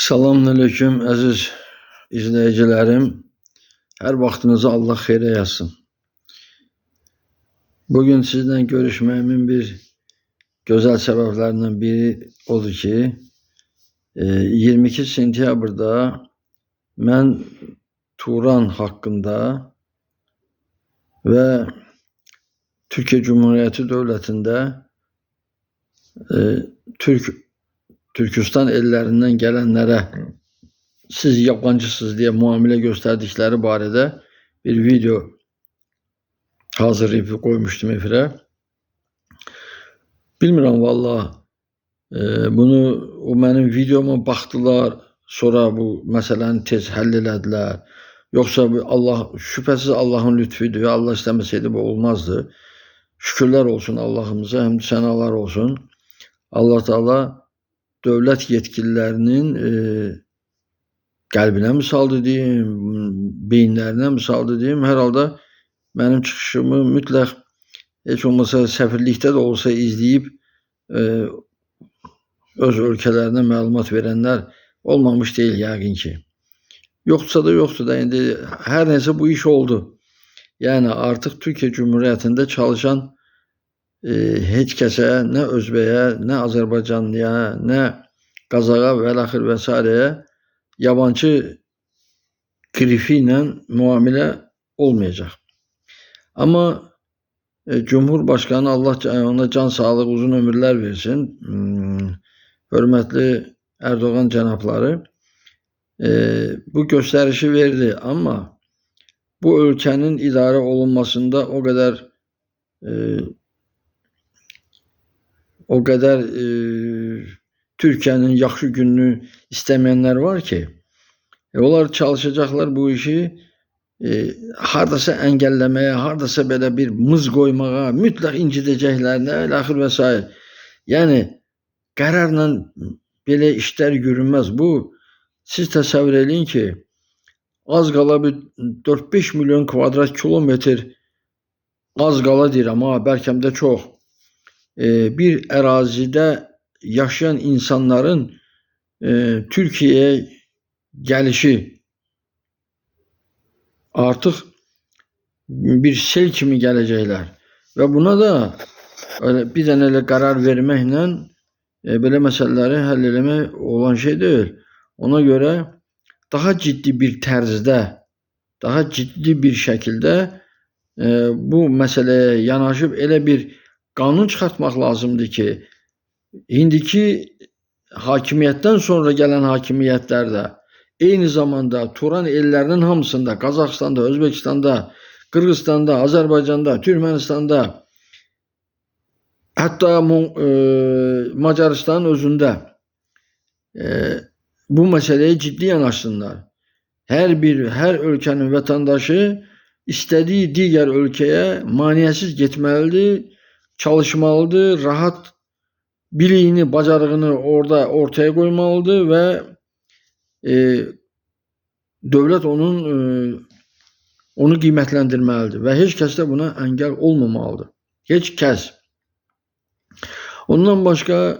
Selamünaleyküm əziz izləyicilərim. Hər vaxtınızı Allah xeyrə yazsın. Bugün sizlə görüşməyimin bir gözəl səbəblərindən biri odur ki, 22 sentyabrda mən Turan haqqında və Türkiyə Cumhuriyyəti dövlətində Türkistan ellərindən gələnlərə siz yabancısınız deyə müamilə göstərdikləri barədə bir video hazırlayıb qoymuşdum efirə. Bilmirəm valla, bunu o mənim videoma baxdılar, sonra bu məsələni tez həll elədilər. Yoxsa şübhəsiz Allahın lütfüdür. Allah istəməsəydi bu olmazdı. Şükürlər olsun Allahımıza, həmd sənalar olsun. Allah Teala dövlət yetkililərinin qəlbinə mi saldı deyim, beyinlərinə mi saldı deyim. Hər halda mənim çıxışımı mütləq heç olmasa səfirlikdə də olsa izləyib öz ölkələrinə məlumat verənlər olmamış deyil yəqin ki. Yoxsa da yoxdur da, indi hər nəsə bu iş oldu. Yəni artıq Türkiyə Cumhuriyyətində çalışan heç kəsə, nə Özbəyə, nə Azərbaycanlıya, nə Qazağa və əxir və s. yabancı qrifi ilə müamilə olmayacaq. Amma Cumhurbaşqanı Allah ona can sağlıq, uzun ömürlər versin. Hörmətli Erdoğan cənabları bu göstərişi verdi. Amma bu ölkənin idarə olunmasında o qədər Türkiyənin yaxşı gününü istəməyənlər var ki, onlar çalışacaqlar bu işi hardasa əngəlləməyə, hardasa belə bir mız qoymağa, mütləq incidəcəklərinə, əxir və s. Yəni qərarla belə işlər yürünməz. Bu, siz təsəvvür edin ki, az qala bir 4-5 milyon kvadrat kilometr, az qala deyirəm ha, bəlkə də çox, bir ərazidə yaşayan insanların Türkiyəyə gəlişi artıq bir sel kimi gələcəklər. Və buna da bir dənə elə qərar verməklə belə məsələləri həll eləmək olan şey deyil. Ona görə daha ciddi bir tərzdə, daha ciddi bir şəkildə bu məsələyə yanaşıb elə bir qanun çıxartmaq lazımdır ki, indiki hakimiyyətdən sonra gələn hakimiyyətlərdə eyni zamanda Turan ellərinin hamısında, Qazaxstanda, Özbəkistanda, Qırğızstanda, Azərbaycanda, Türkmənistanda, hətta Macarıstanın özündə bu məsələyə ciddi yanaşsınlar. Hər ölkənin vətəndaşı istədiyi digər ölkəyə maneəsiz getməlidir, çalışmalıdır, rahat biliyini, bacarığını orada ortaya qoymalıdır və dövlət onu qiymətləndirməlidir və heç kəs də buna əngəl olmamalıdır. Heç kəs. Ondan başqa,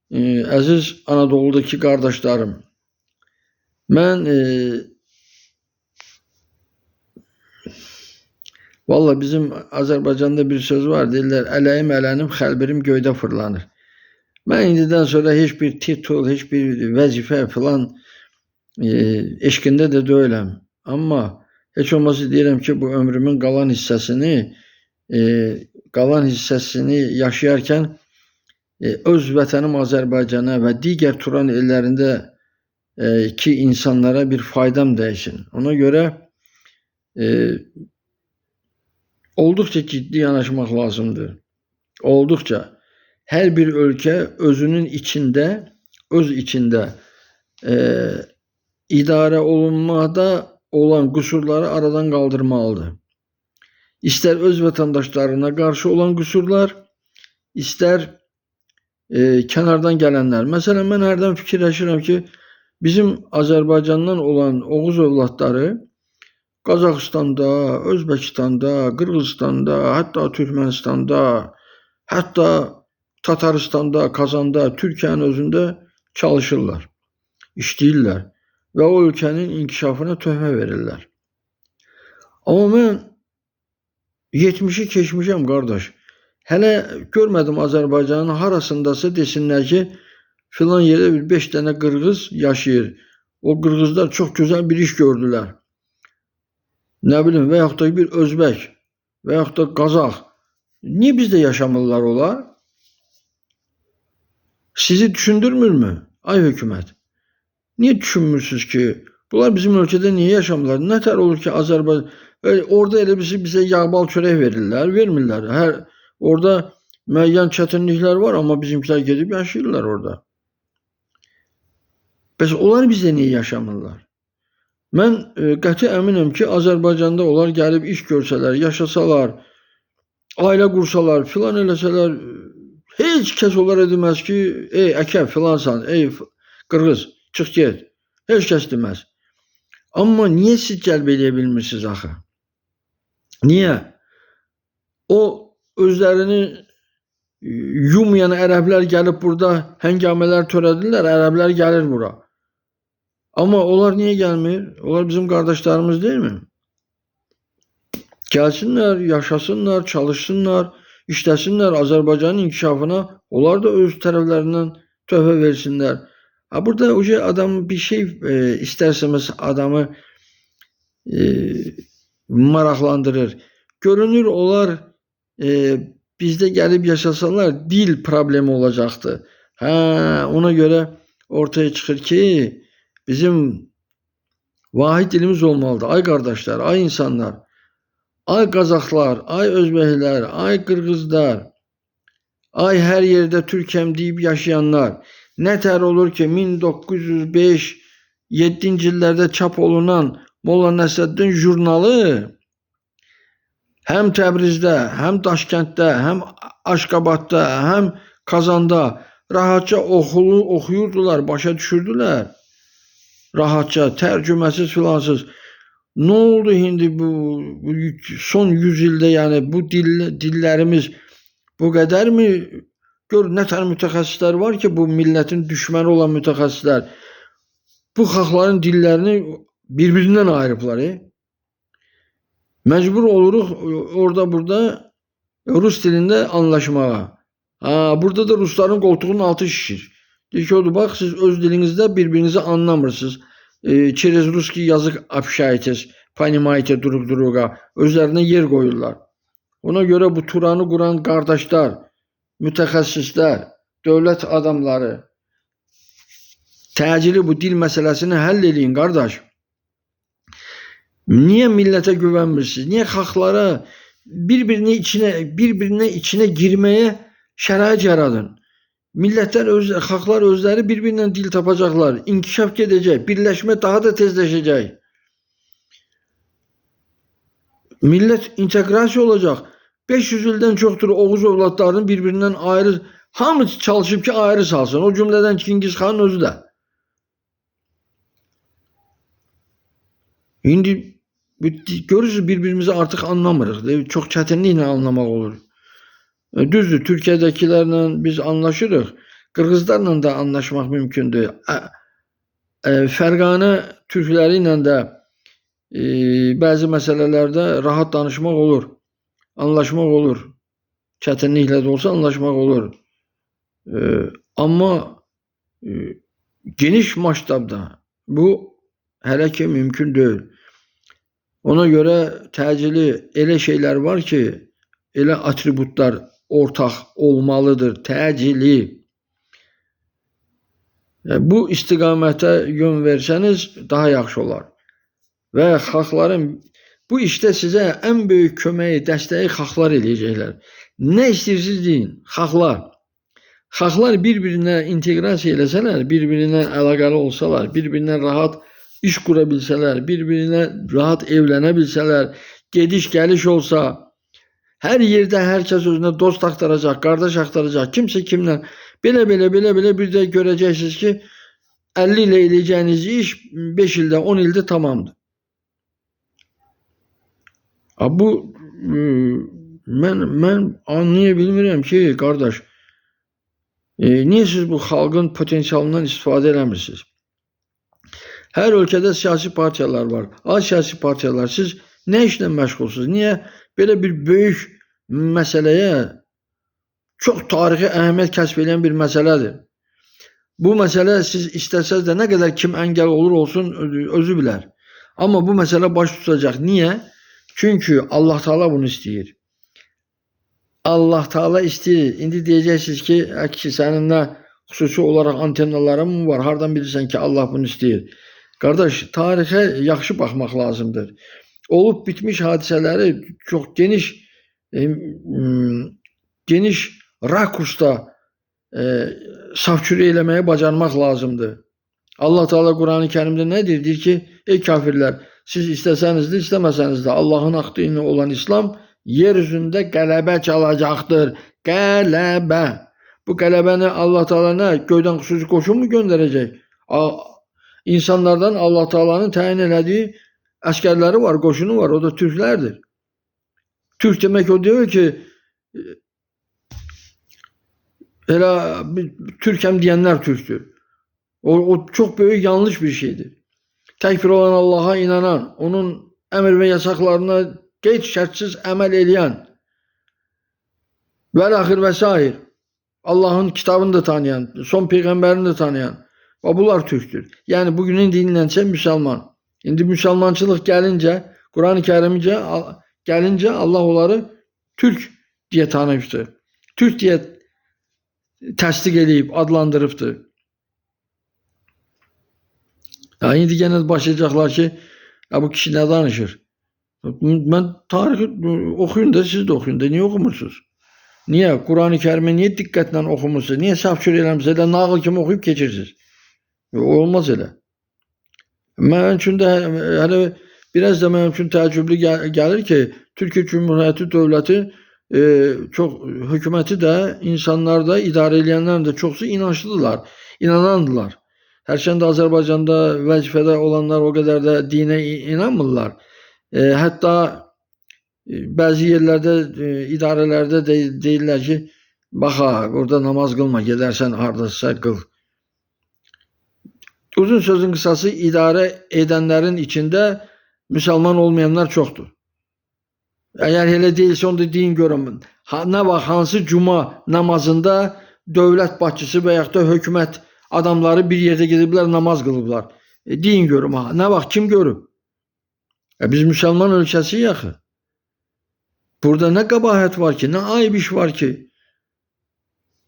əziz Anadolu'dakı qardaşlarım, mən valla bizim Azərbaycanda bir söz var, deyirlər, ələyim ələnim, xəlbirim göydə fırlanır. Mən indidən sonra heç bir titul, heç bir vəzifə filan eşqində də deyiləm. Amma heç olmazsa deyirəm ki, bu ömrümün qalan hissəsini yaşayarkən öz vətənim Azərbaycana və digər Turan ellərində ki insanlara bir faydam dəysin. Ona görə olduqca ciddi yanaşmaq lazımdır. Olduqca. Hər bir ölkə özünün içində, öz içində idarə olunmada olan qüsurları aradan qaldırmalıdır. İstər öz vətəndaşlarına qarşı olan qüsurlar, istər kənardan gələnlər. Məsələn, mən hərdən fikirləşirəm ki, bizim Azərbaycandan olan Oğuz övladları Qazaxstanda, Özbəkistanda, Qırğızstanda, hətta Türkmənistanda, hətta Tataristanda, Kazanda, Türkiyənin özündə çalışırlar. işləyirlər və o ölkənin inkişafına töhfə verirlər. Amma mən 70-i keçmişəm qardaş. Hələ görmədim Azərbaycanın harasındasa desinlər ki, filan yerdə 5 dənə qırğız yaşayır. O qırğızlar çox gözəl bir iş gördülər. Nə bilim, və yaxud da bir özbək və yaxud da qazaq. Niyə bizdə yaşamırlar onlar? Sizi düşündürmürmü? Ay hökumət. Niyə düşünmürsünüz ki, bunlar bizim ölkədə niyə yaşamırlar? Nətər olur ki, Azərbaycan orada elə bizə yağbal çörək verirlər, vermirlər. Orada müəyyən çətinliklər var, amma bizimkilər gedib yaşayırlar orada. Bəs onlar bizdə niyə yaşamırlar? Mən qəti əminəm ki, Azərbaycanda onlar gəlib iş görsələr, yaşasalar, ailə qursalar, filan eləsələr, heç kəs onlara deməz ki, ey əkəb filansan, ey qırğız, çıx get. Heç kəs deməz. Amma niyə siz cəlb edə bilmirsiniz axı? Niyə? O özlərini yumayan ərəblər gəlib burada həngamələr törədirlər, ərəblər gəlir bura. Amma onlar niyə gəlmir? Onlar bizim qardaşlarımız deyilmi? Gəlsinlər, yaşasınlar, çalışsınlar, işləsinlər, Azərbaycanın inkişafına onlar da öz tərəflərindən töhfə versinlər. Burada adam bir şey istərsəməz adamı maraqlandırır. Görünür onlar bizdə gəlib yaşasalar dil problemi olacaqdı. Ona görə ortaya çıxır ki, bizim vahid dilimiz olmalıdır. Ay qardaşlar, ay insanlar, ay qazaxlar, ay özbəklər, ay qırğızlar, ay hər yerdə Türkəm deyib yaşayanlar. Nətər olur ki, 1905-7-ci illərdə çap olunan Molla Nəsrəddin jurnalı həm Təbrizdə, həm Daşkənddə, həm Aşqabadda, həm Kazanda rahatça oxuyurdular, başa düşürdülər. Rahatça, tərcüməsiz filansız. Nə oldu indi bu son 100 ildə, yəni bu dillərimiz bu qədərmi? Gör, nətər mütəxəssislər var ki, bu millətin düşməni olan mütəxəssislər bu xalqların dillərini bir-birindən ayırıblar. Məcbur oluruq orada-burada Rus dilində anlaşmağa. Burada da Rusların qoltuğunun altı şişir. Deyir ki, bax, siz öz dilinizdə bir-birinizi anlamırsınız. Через русский языk общаетесь, понимаете друг друга. Özlərinə yer qoyurlar. Ona görə bu Turanı quran qardaşlar, mütəxəssislər, dövlət adamları təcili bu dil məsələsini həll eləyin, qardaş. Niyə millətə güvənmirsiniz? Niyə xalqlara bir-birinə içinə girməyə şərait yaradın? Xalqlar özləri bir-birinə dil tapacaqlar, inkişaf gedəcək, birləşmə daha da tezləşəcək. Millət inteqrasiya olacaq. 500 ildən çoxdur Oğuz övladlarının bir-birindən ayrı, hamı çalışıb ki, ayrı salsın. O cümlədən Çingiz xanın özü də. İndi görürsünüz, bir-birimizi artıq anlamırıq. Çox çətinliklə anlamaq olur. Düzdür, Türkiyədəkilərlə biz anlaşırıq. Qırğızlarla da anlaşmaq mümkündür. Fərqanə türkləri ilə də bəzi məsələlərdə rahat danışmaq olur. Anlaşmaq olur. Çətinliklə də olsa anlaşmaq olur. Amma geniş maştabda bu hələ ki mümkün deyil. Ona görə təcili elə şeylər var ki, elə atributlar ortaq olmalıdır, təcili. Bu istiqamətə yön versəniz daha yaxşı olar. Və xalqların bu işdə sizə ən böyük köməyi, dəstəyi xalqlar eləyəcəklər. Nə istəyirsiniz deyin, xalqlar. Xalqlar bir-birinə inteqrasiya eləsələr, bir-birinə əlaqəli olsalar, bir-birinə rahat iş qura bilsələr, bir-birinə rahat evlənə bilsələr, gediş-gəliş olsa, hər yerdə hər kəs özünə dost axtaracaq, qardaş axtaracaq, kimsə kimlə belə bir də görəcəksiniz ki, 50 ilə eləyəcəyiniz iş 5 ildə, 10 ildə tamamdır. Bu mən anlaya bilmirəm ki, qardaş, niyə siz bu xalqın potensialından istifadə eləmirsiniz? Hər ölkədə siyasi partiyalar var. Az siyasi partiyalar. Siz nə işlə məşğulsunuz? Niyə belə bir böyük məsələyə, çox tarixi əhəmiyyət kəsb edən bir məsələdir. Bu məsələ siz istəsəz də nə qədər kim əngəl olur olsun özü bilər. Amma bu məsələ baş tutacaq. Niyə? Çünki Allah Teala bunu istəyir. Allah Teala istəyir. İndi deyəcəksiniz ki, əksi sənin nə xüsusi olaraq antennaların mı var? Hardan bilirsən ki, Allah bunu istəyir? Qardaş, tarixə yaxşı baxmaq lazımdır. Olub bitmiş hadisələri çox geniş rakursda safçürə eləməyə bacarmaq lazımdır. Allah Teala Quran-ı Kərimdə nə deyir? Deyir ki, ey kafirlər, siz istəsəniz də, istəməsəniz də Allahın haqq dini olan İslam yer üzündə qələbə çalacaqdır. Qələbə. Bu qələbəni Allah Teala nə? Göydən xüsusi qoşun mu göndərəcək? İnsanlardan Allah Teala'nın təyin elədiyi əskərləri var, qoşunu var. O da türklərdir. Türk demək o deyil ki, elə Türkəm deyənlər Türkdür. O çox böyük yanlış bir şeydir. Tək bir olan Allah'a inanan, onun əmr və yasaqlarına qeyd şərtsiz əməl edən və axir və sair, Allah'ın kitabını da tanıyan, son peyğəmbərini de tanıyan, və bunlar Türkdür. Yəni bugünün diniləncə müsəlman. İndi müsəlmançılıq gəlincə, Quran-ı Kərimcə gəlincə Allah onları Türk deyə tanımışdır. Türk deyə təsdiq edib, adlandırıbdır. Yəni indi yenə başlayacaqlar ki, bu kişi nə danışır? Mən tarixi oxuyun da, siz də oxuyun da, niyə oxumursunuz? Niyə? Quran-ı Kərimi niyə diqqətlə oxumursunuz? Niyə səhv eləmişsiniz? Elə nağıl kimi oxuyub keçirsiniz? Olmaz elə. Mənim üçün də hələ biraz da mənim üçün təəccüblü gəlir ki, Türkiyə Cümhuriyyəti dövləti çox hökuməti də, insanlar da, idarə edənlər də çoxsu inançlıdırlar, inanandılar. Hərçəndə Azərbaycanda vəzifədə olanlar o qədər də dinə inanmırlar. Hətta bəzi yerlərdə, idarələrdə deyirlər ki, baxa, orada namaz qılma, gedərsən hardasa qıl. Uzun sözün qısası, idarə edənlərin içində müsəlman olmayanlar çoxdur. Əgər elə deyilsə, onu da deyin görəm. Nə vaxt, hansı cuma namazında dövlət başçısı və yaxud da hökumət adamları bir yerdə gediblər, namaz qılıblar. Deyin görüm, nə vaxt, kim görüb? Biz müsəlman ölkəsiyik axı. Burada nə qəbahət var ki, nə ayıb iş var ki?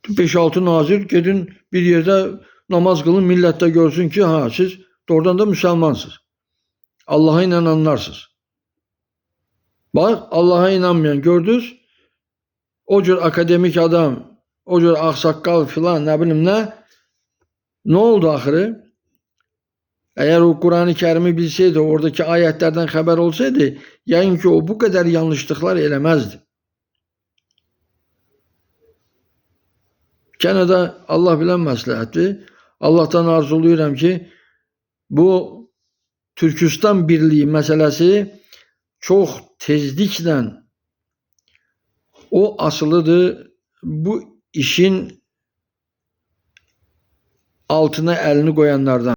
5-6 nazir gedin bir yerdə namaz qılın, millət də görsün ki, siz doğrudan da müsəlmansınız. Allah'a inananlarsınız. Bax, Allah'a inanmayan gördünüz, o cür akademik adam, o cür ağsaqqal filan, nə bilim nə oldu axırı? Əgər o Quran-ı Kərimi bilseydi, oradaki ayətlərdən xəbər olsaydı, yəqin ki, o bu qədər yanlışlıqlar eləməzdi. Gene de Allah bilən məsləhətdir. Allah'tan arzuluyuram ki, bu Türkistan Birliği məsələsi çox tezliklə o asılıdır. Bu işin altına əlini qoyanlardan.